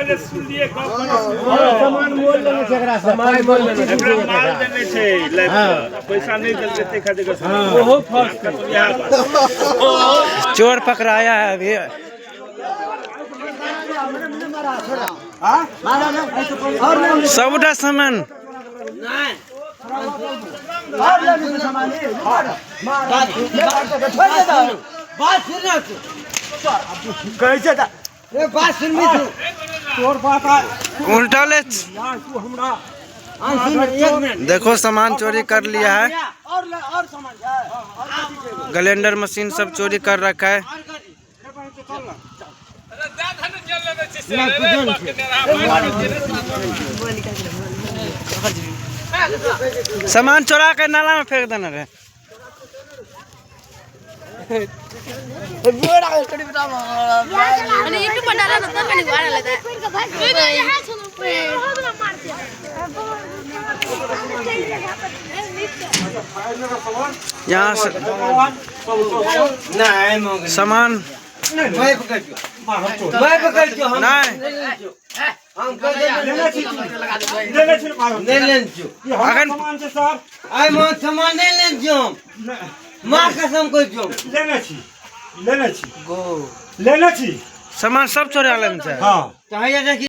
पहले सुन लिए सामान मोल लेने से एकरा से सामान मोल लेने से माल देने छे पैसा नहीं देते ते खातिर का ओहो फर्स्ट चोर पकड़ाया है अभी। सबटा सामान उल्टा ले देखो सामान चोरी कर लिया है। ग्राइंडर मशीन सब चोरी कर रखा है। सामान चोरा के नाला में फेंक देना रे। यहाँ से सामान नहीं सामान सब चोरा लेना चाहिए।